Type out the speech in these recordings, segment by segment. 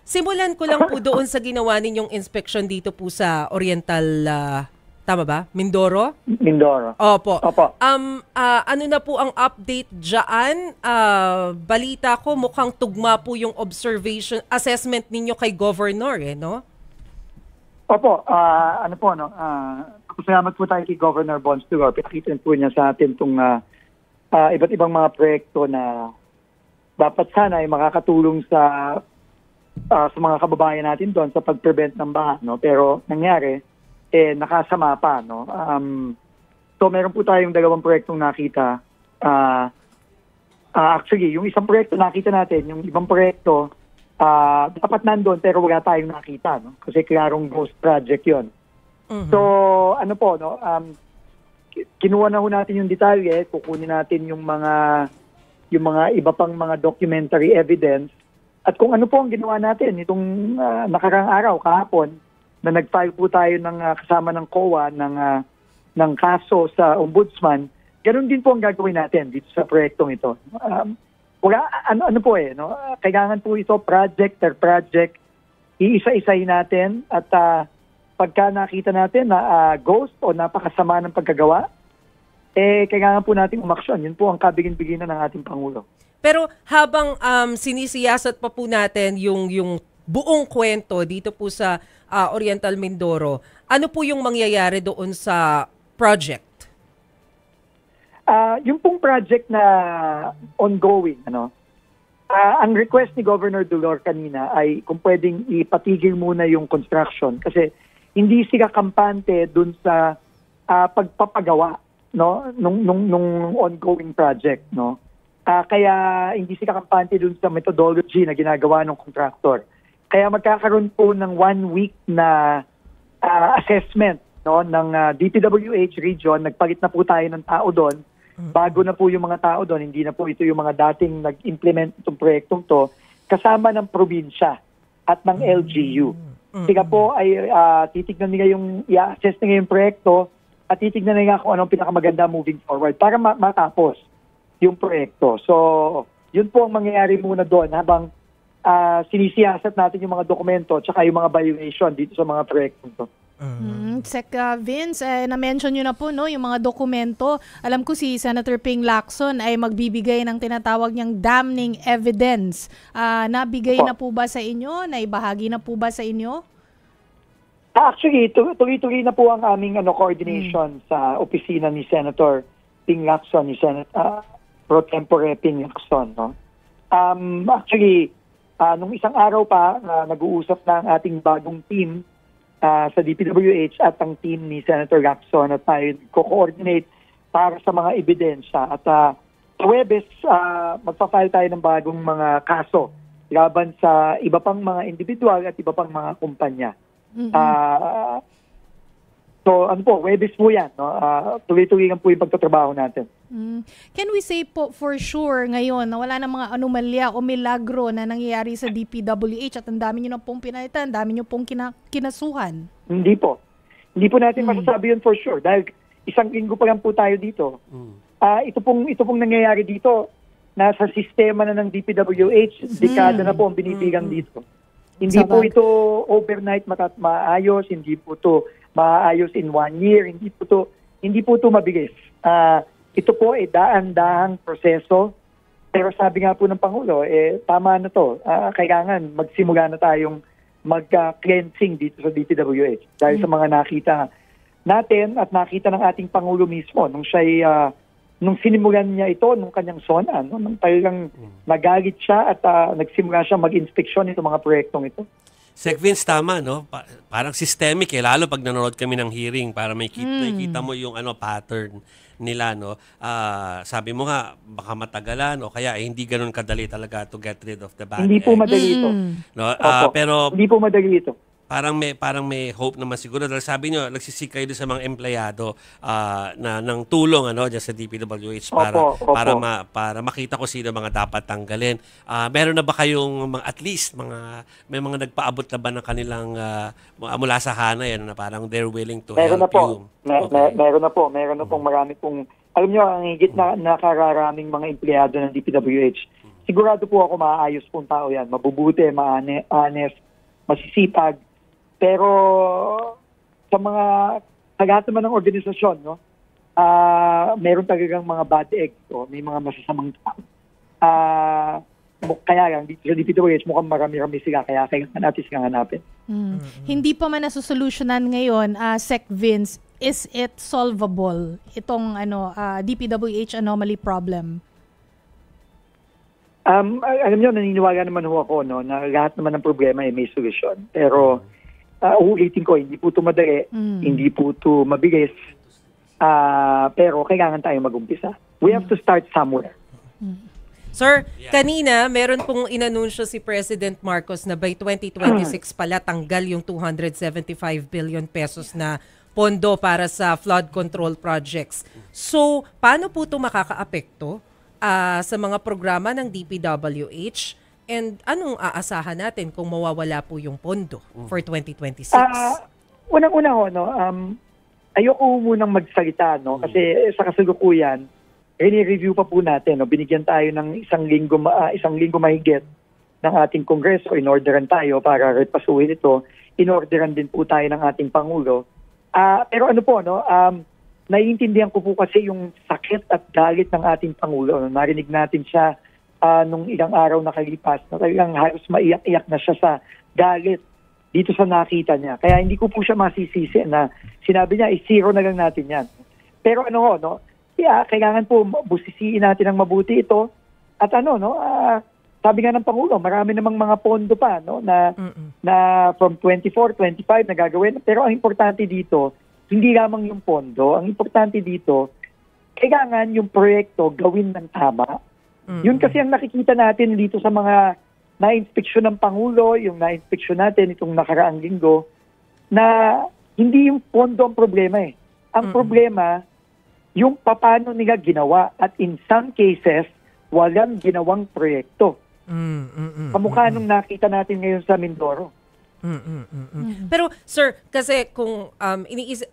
Simulan ko lang po doon sa ginawa ninyong inspection dito po sa Oriental, tama ba? Mindoro? Mindoro. Opo. Opo. Ano na po ang update dyan? Balita ko mukhang tugma po yung observation assessment ninyo kay Governor, no? Opo, ano po, no? Salamat po tayo kay Governor Bons Tugor. Pinakita po niya sa atin itong iba't ibang mga proyekto na dapat sana ay makakatulong sa mga kababayan natin doon sa pag-prevent ng baha, no? Pero nangyari, nakasama pa, no? So meron po tayong dalawang proyektong nakita. Actually, yung isang proyekto nakita natin, yung ibang proyekto, dapat nandun pero wala tayong nakita, no? Kasi klarong ghost project yon. So, ano po, no? Kinuha na ho natin yung detalye, kukunin natin yung mga iba pang mga documentary evidence. At kung ano po ang ginawa natin itong nakarang araw, kahapon, na nag-file po tayo ng kasama ng COA ng kaso sa Ombudsman, ganun din po ang gagawin natin dito sa proyektong ito. Ano po no? Kailangan po ito project per project, iisa-isahin natin at pagka nakita natin na ghost o napakasama ng pagkagawa, kailangan po natin umaksyon. Yun po ang kabigin-biginan ng ating Pangulo. Pero habang sinisiyasat pa po natin yung buong kwento dito po sa Oriental Mindoro, ano po yung mangyayari doon sa project? Yung pong project na ongoing, ang request ni Governor Dulor kanina ay kung pwedeng ipatigil muna yung construction kasi hindi sila kampante dun sa pagpapagawa, no, nung ongoing project, no. Kaya hindi sila kampante dun sa methodology na ginagawa ng contractor. Kaya magkakaroon po ng 1 week na assessment, no, ng DPWH region. Nagpalit na po tayo ng tao doon. Bago na po yung mga tao doon. Hindi na po ito yung mga dating nag-implement itong proyektong to. Kasama ng probinsya at ng LGU. Sila po ay titignan nila i-assess nila yung proyekto at titignan nila kung anong pinakamaganda moving forward para matapos yung proyekto. So, yun po ang mangyayari muna doon habang sinisiyasat natin yung mga dokumento at yung mga valuation dito sa mga proyekto to. Sec Vince, na-mention nyo na po yung mga dokumento. Alam ko si Senator Ping Lacson ay magbibigay ng tinatawag niyang damning evidence. Nabigay na po ba sa inyo? Naibahagi na po ba sa inyo? Actually, tuloy-tuloy na po ang aming coordination sa opisina ni Senator Ping Lacson, ni Senator Pro Tempore Ping Lacson. No? Actually, nung isang araw pa, nag-uusap na ang ating bagong team sa DPWH at ang team ni Senator Lacson at tayo co-coordinate para sa mga ebidensya. At sa Huwebes, magpa-file tayo ng bagong mga kaso laban sa iba pang mga individual at iba pang mga kumpanya. So, Huwebes po yan. No? Tuloy-tuloy lang po yung pagtatrabaho natin. Can we say po for sure ngayon na wala na mga anomalya o milagro na nangyayari sa DPWH at ang dami nyo na pong pinalitan, ang dami nyo pong kinasuhan? Hindi po. Hindi po natin masasabi yun for sure dahil isang linggo pa lang po tayo dito. Ito pong nangyayari dito, nasa sistema na ng DPWH, dekada na po ang binibigang dito. Hindi po ito overnight maayos, hindi po ito maayos in 1 year, hindi po ito mabilis. Ito po ay daan-dahang proseso. Pero sabi nga po ng Pangulo, tama na to. Kailangan magsimula na tayong mag-cleansing dito sa DPWH. Dahil sa mga nakita natin at nakita ng ating Pangulo mismo nung nung sinimulan niya ito, nung kanyang SONA, nung talagang nagalit siya at nagsimula siya mag-inspeksyon itong mga proyektong ito. Sec Vince, tama, no? Parang systemic, lalo pag nanonood kami ng hearing para makita mo yung pattern nila, no? Sabi mo nga, baka matagalan o kaya hindi ganun kadali talaga to get rid of the bad Hindi po madali ito. No? Pero hindi po madali ito. Parang may hope naman siguro dahil sabi nyo nagsisik kayo sa mga empleyado ng tulong diyan sa DPWH para makita ko sino mga dapat tanggalin. Meron na ba kayong at least may mga nagpaabot na ba ng kanilang mula sa Hanay na parang they're willing to help you? Meron na po marami pong alam nyo ang higit na nakararaming mga empleyado ng DPWH sigurado po ako maayos pong tao yan. Mabubuti, honest, masisipag. Pero sa mga lahat naman ng organisasyon, no, meron talagang mga bad eggs. So, may mga masasamang tao. Kaya lang, dito sa DPWH, mukhang marami-rami sila. Kaya kailangan natin silang hanapin. Hindi pa man nasusolusyonan ngayon, Sec Vince, is it solvable, itong DPWH anomaly problem? Alam nyo, naniniwala naman ho ako, no, na lahat naman ng problema ay may solusyon. Pero, uulitin ko, hindi po ito madali, hindi po ito mabilis, pero kailangan tayo mag-umpisa. We have to start somewhere. Sir, kanina meron pong inanunsyo si President Marcos na by 2026 pala tanggal yung 275 billion pesos na pondo para sa flood control projects. So, paano po ito makakaapekto sa mga programa ng DPWH? And anong aasahan natin kung mawawala po yung pondo for 2026? Unang-una ho, no, ayoko munang magsalita, no, kasi sa kasalukuyan, review pa po natin, no, binigyan tayo ng isang linggo mahigit ng ating Kongreso, inorderan tayo para repasuhin ito, inorderan din po tayo ng ating Pangulo. Pero ano po, no, naiintindihan ko po kasi yung sakit at galit ng ating Pangulo. No? Narinig natin siya nung ilang araw nakalipas, na talagang halos maiyak-iyak na siya sa galit dito sa nakita niya. Kaya hindi ko po siya masisisi na sinabi niya, zero na lang natin yan. Pero ano ho, no, kailangan po busisiin natin ng mabuti ito. At sabi nga ng Pangulo, marami namang mga pondo pa, no, na from 24, 25 na gagawin. Pero ang importante dito, hindi lamang yung pondo. Ang importante dito, kailangan yung proyekto gawin ng tama. Yun kasi ang nakikita natin dito sa mga na-inspeksyon ng Pangulo, yung na-inspeksyon natin itong nakaraang linggo, na hindi yung pondo ang problema eh. Ang problema, yung paano nila ginawa, at in some cases, walang ginawang proyekto. Kamukha nung nakita natin ngayon sa Mindoro. Pero sir, kasi kung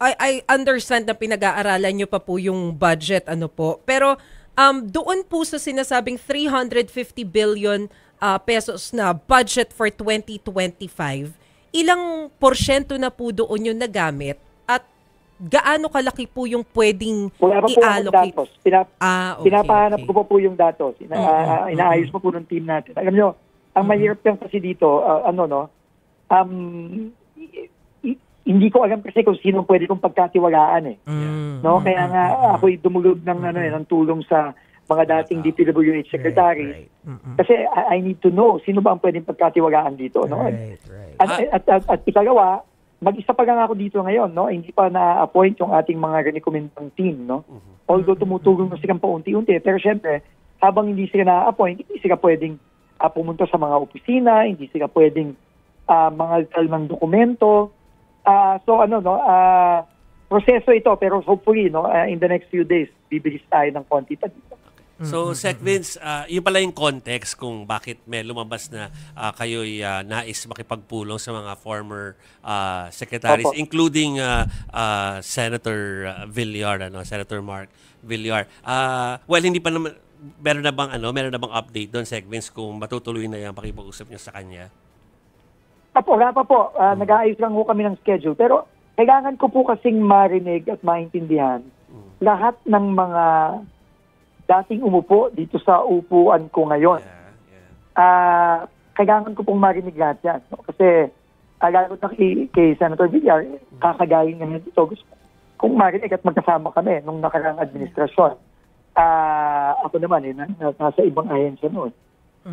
I understand na pinag-aaralan nyo pa po yung budget, pero doon po sa sinasabing 350 billion pesos na budget for 2025, ilang porsyento na po doon yung nagamit? Gaano kalaki po yung pwedeng i-allocate? Wala pa po datos. Pinapahanap ko po yung datos. Inaayos po ng team natin. Alam nyo, ang mahirap lang kasi dito, hindi ko alam kasi kung sino pwede kong pagkatiwalaan eh. No? Kaya nga ako'y dumulog ng tulong sa mga dating DPWH secretary. Kasi I need to know sino ba ang pwedeng pagkatiwalaan dito. No? At ikalawa, mag-isa pa lang ako dito ngayon, no? Hindi pa na-appoint yung ating mga recommending team, no? Although tumutulong na silang paunti-unti, pero syempre, habang hindi sila na-appoint, hindi sila pwedeng pumunta sa mga opisina, hindi sila pwedeng mangalkal ng dokumento. Proseso ito, pero hopefully, no, in the next few days, bibilis tayo ng konti pa dito. So, Sec Vince, yun pala yung context kung bakit may lumabas na kayo'y nais makipagpulong sa mga former secretaries, including Senator Villar, Senator Mark Villar. Well, hindi pa naman, meron na bang update doon, Sec Vince, kung matutuloy na yung pakipag-usap niyo sa kanya? Wala pa po. Nag-aayos lang po kami ng schedule. Pero kailangan ko po kasing marinig at maintindihan lahat ng mga dating umupo dito sa upuan ko ngayon. Kailangan ko pong marinig lahat yan. No? Kasi lalo na kay Senator Villar, kakagaling naman dito. Gusto kung marinig at magkasama kami nung nakarang administrasyon. Ako naman, nasa ibang ahensya noon.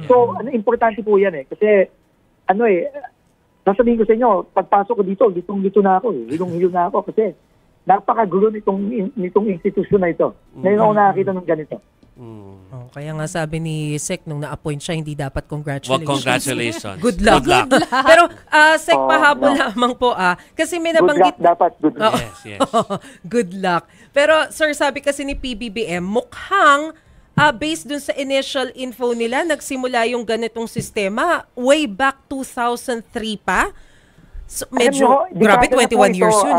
So, importante po yan eh. Kasi, sasabihin ko sa inyo, pagpasok ko dito, litong-lito na ako eh. Hilong-hilo na ako kasi napakagulo nitong institusyon na ito. Ngayon ako nakakita ng ganito. Kaya nga sabi ni Sec, nung na-appoint siya, hindi dapat congratulations. Well, congratulations. Good luck. Pero Sec, pahabol lamang po kasi may nabanggit. Good luck dapat. Good luck. Yes. Good luck. Pero sir, sabi kasi ni PBBM, mukhang based dun sa initial info nila, nagsimula yung ganitong sistema way back 2003 pa. So, medyo, grabe, 21 years yun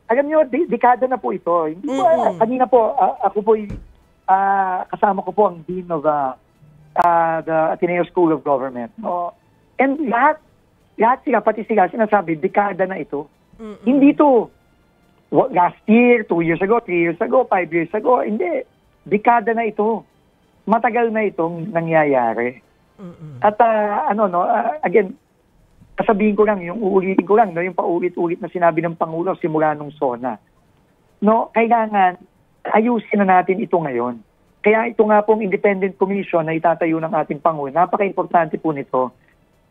Alam nyo, dekada na po ito. Hindi po, kanina po, ako po, kasama ko po ang Dean of the Ateneo School of Government. No? And lahat sila, pati sila, sinasabi, dekada na ito. Hindi to last year, 2 years ago, 3 years ago, 5 years ago. Hindi. Dekada na ito. Matagal na itong nangyayari. At again, sasabihin ko lang, yung uulitin ko lang, no, yung paulit-ulit na sinabi ng Pangulo simula nung SONA. No, kailangan ayusin na natin ito ngayon. Kaya ito nga pong independent commission na itatayo ng ating Pangulo, napaka-importante po nito.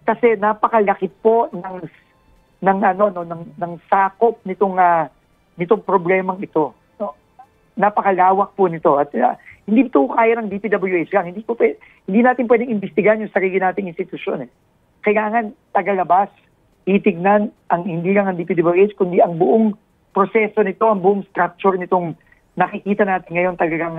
Kasi napakalaki po ng sakop nitong problemang ito. No? Napakalawak po nito. At hindi ito kaya ng DPWH lang. Hindi natin pwedeng imbestigahan yung sarili nating institusyon. Kailangan tagalabas, itignan hindi lang ang DPWH, kundi ang buong proseso nito, ang buong structure nitong nakikita natin ngayon talagang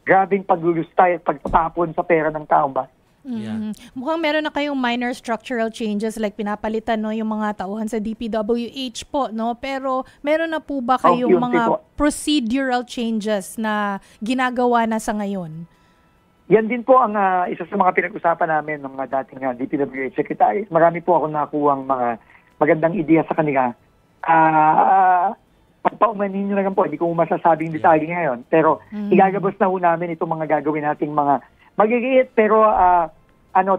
grabing paglulustay at pagtatapon sa pera ng taong bayan. Yeah. Mukhang meron na kayong minor structural changes like pinapalitan yung mga tauhan sa DPWH po, no? Pero meron na po ba kayong mga procedural changes na ginagawa na sa ngayon? Yan din po ang isa sa mga pinag-usapan namin ng mga dating DPWH secretaries. Marami po ako nakuhang mga magandang ideya sa kanila. Pagpaumanin nyo na lang po, hindi ko masasabing detalye ngayon. Pero igagabos na po namin itong mga gagawin nating mga magigit pero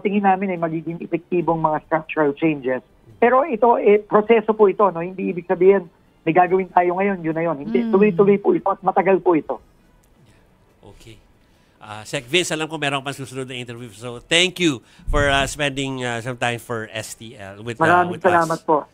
tingin namin ay magiging epektibong mga structural changes. Pero ito, proseso po ito. No? Hindi ibig sabihin, may gagawin tayo ngayon, yun na yun. Hindi, tuloy-tuloy po ito at matagal po ito. Okay. Sec Vince, alam ko meron pang susunod na interview. So, thank you for spending some time for STL with us. Maraming salamat po.